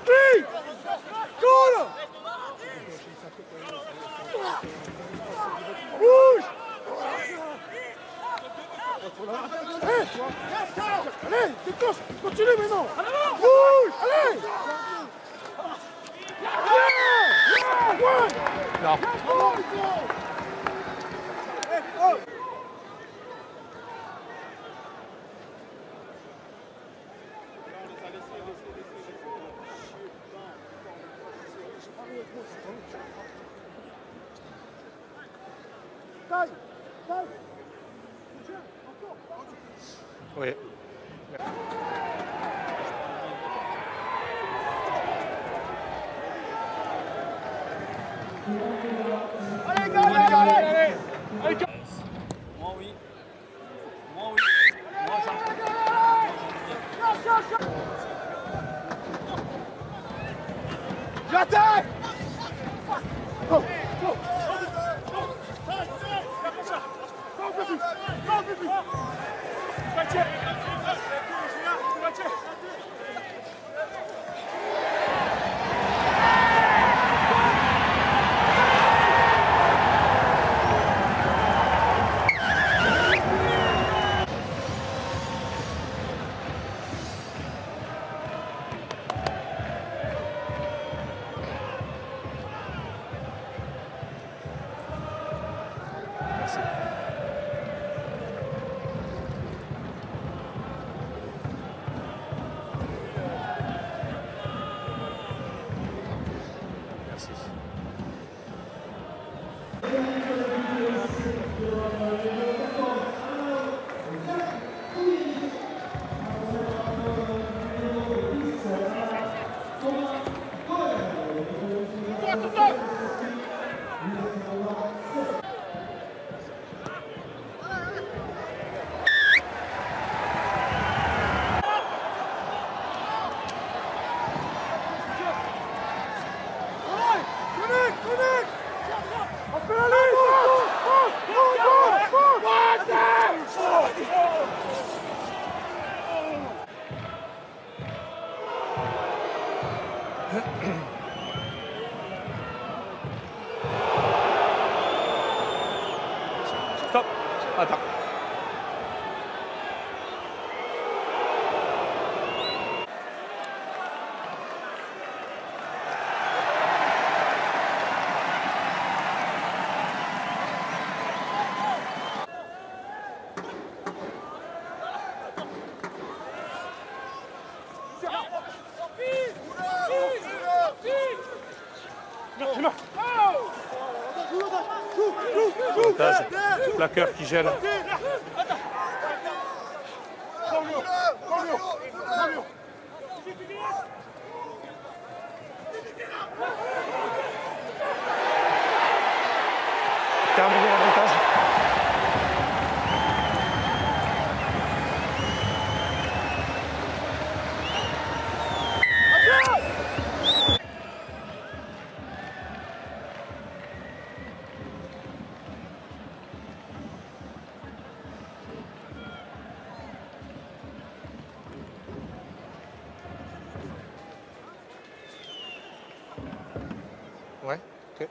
avec lui. Cool. Bouge. Allez, déclenche, continue maintenant. Bouge, allez. Non. Taille, taille. Oui. Allez, gars, allez. Moi oui. Moi oui. Moi J'attaque. Go, go. Stop. Attends. Avantage. Plaqueur qui gèle. Terminé l'avantage. Ouais, ok.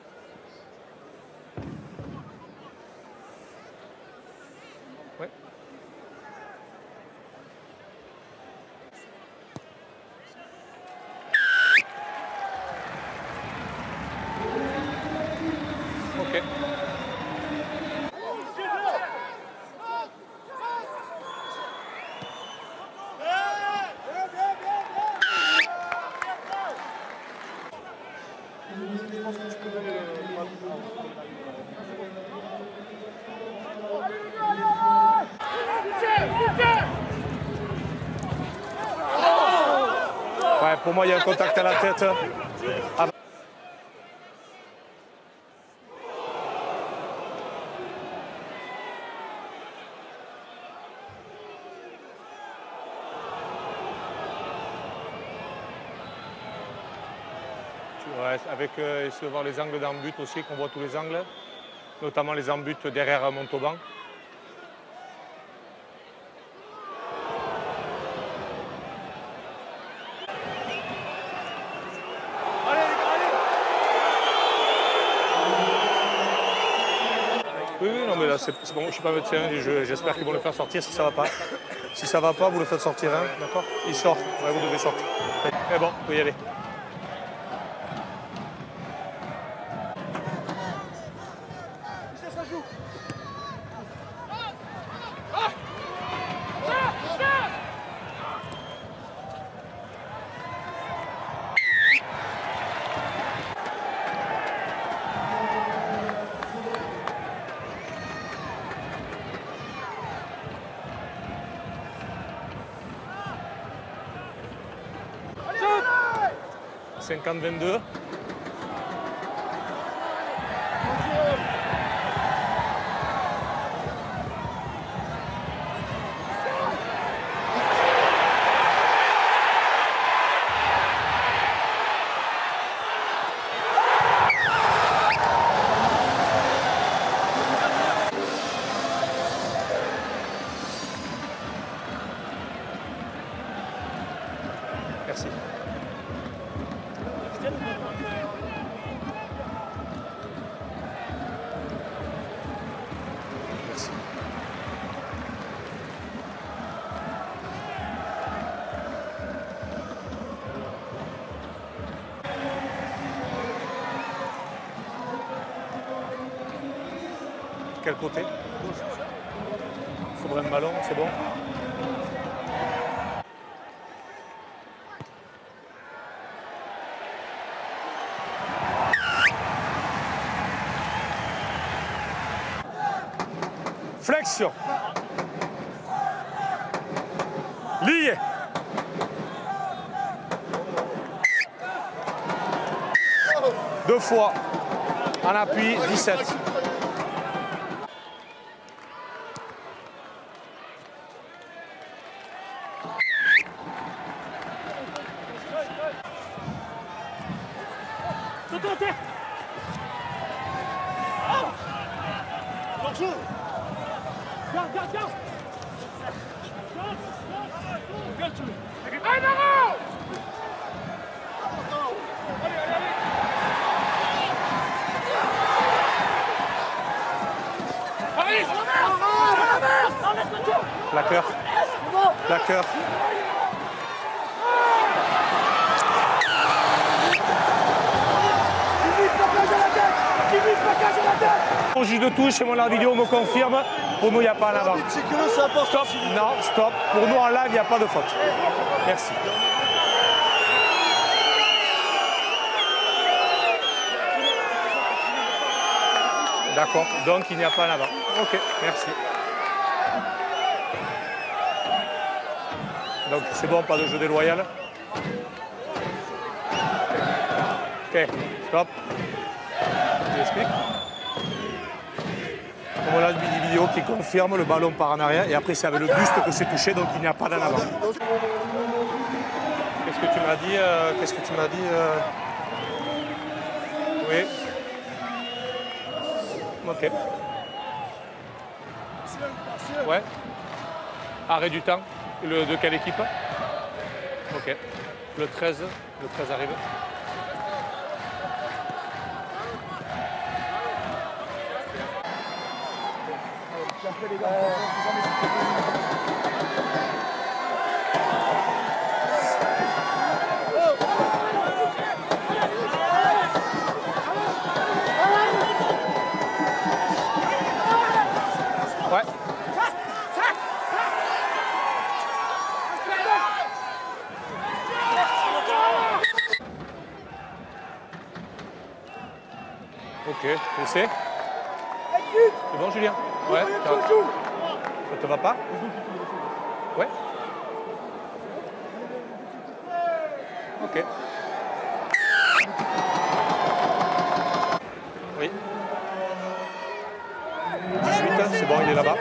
Ouais. Ok. Ouais, pour moi, il y a un contact à la tête. Ah. Ouais, avec essayer de voir les angles d'en-but aussi, qu'on voit tous les angles, notamment les en-but derrière Montauban. là, c'est bon, je ne suis pas médecin, j'espère qu'ils vont le faire sortir si ça ne va pas. Si ça ne va pas, vous le faites sortir, hein, d'accord? Il sort, ouais, vous devez sortir. Mais bon, vous pouvez y aller. Ça joue. « 50-22. Merci. Merci. Quel côté? Il faudrait un ballon, c'est bon? Flexion. Lié. Deux fois. En appui, 17. Plaqueur. Plaqueur. Mon juge de touche et mon arbitre vidéo me confirme. Pour nous, il n'y a pas en avant. Stop. Non, stop. Pour nous, en live, il n'y a pas de faute. Merci. D'accord. Donc, il n'y a pas en avant. Ok, merci. Donc, c'est bon, pas de jeu déloyal. Ok, stop. Je l'explique. On a une vidéo qui confirme le ballon part en arrière et après c'est avec le buste que c'est touché, donc il n'y a pas d'en avant. Qu'est-ce que tu m'as dit Qu'est-ce que tu m'as dit Oui. Ok. Ouais. Arrêt du temps. De quelle équipe? Ok. Le 13 arrive. Ouais. Ok, je sais. C'est bon, Julien? Ouais. Ça te va pas? Ouais. Ok. Oui. 18, c'est bon, il est là-bas.